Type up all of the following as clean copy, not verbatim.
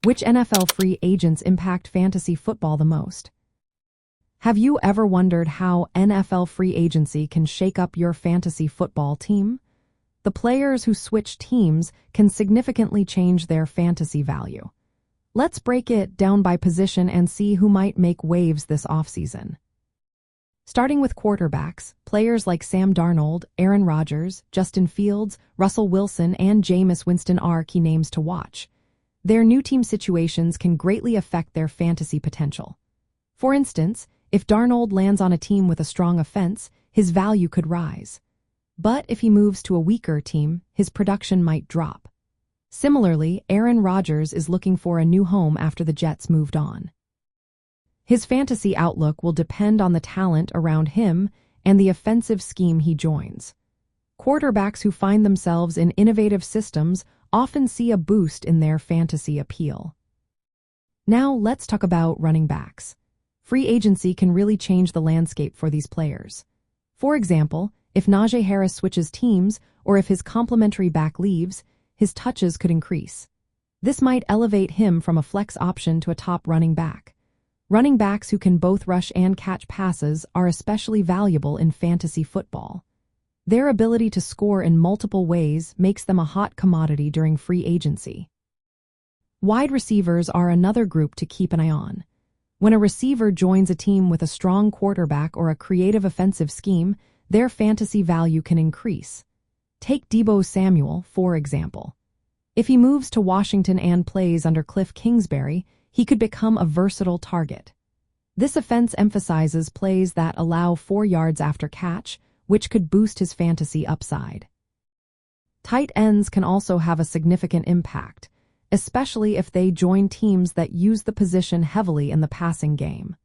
Which NFL free agents impact fantasy football the most? Have you ever wondered how NFL free agency can shake up your fantasy football team? The players who switch teams can significantly change their fantasy value. Let's break it down by position and see who might make waves this offseason. Starting with quarterbacks, players like Sam Darnold, Aaron Rodgers, Justin Fields, Russell Wilson, and Jameis Winston are key names to watch. Their new team situations can greatly affect their fantasy potential. For instance, if Darnold lands on a team with a strong offense, his value could rise. But if he moves to a weaker team, his production might drop. Similarly, Aaron Rodgers is looking for a new home after the Jets moved on. His fantasy outlook will depend on the talent around him and the offensive scheme he joins. Quarterbacks who find themselves in innovative systems often see a boost in their fantasy appeal. Now let's talk about running backs. Free agency can really change the landscape for these players. For example, if Najee Harris switches teams or if his complementary back leaves, his touches could increase. This might elevate him from a flex option to a top running back. Running backs who can both rush and catch passes are especially valuable in fantasy football. Their ability to score in multiple ways makes them a hot commodity during free agency. Wide receivers are another group to keep an eye on. When a receiver joins a team with a strong quarterback or a creative offensive scheme, their fantasy value can increase. Take Deebo Samuel, for example. If he moves to Washington and plays under Cliff Kingsbury, he could become a versatile target. This offense emphasizes plays that allow 4 yards after catch, which could boost his fantasy upside. Tight ends can also have a significant impact, especially if they join teams that use the position heavily in the passing game.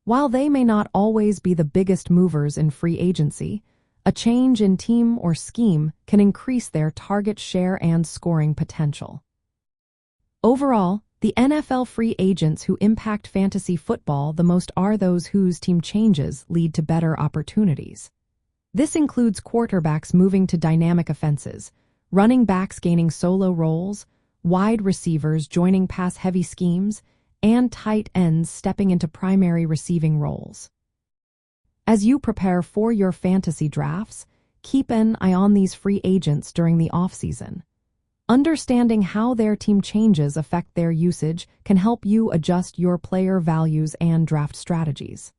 While they may not always be the biggest movers in free agency, a change in team or scheme can increase their target share and scoring potential. Overall, the NFL free agents who impact fantasy football the most are those whose team changes lead to better opportunities. This includes quarterbacks moving to dynamic offenses, running backs gaining solo roles, wide receivers joining pass-heavy schemes, and tight ends stepping into primary receiving roles. As you prepare for your fantasy drafts, keep an eye on these free agents during the offseason. Understanding how their team changes affect their usage can help you adjust your player values and draft strategies.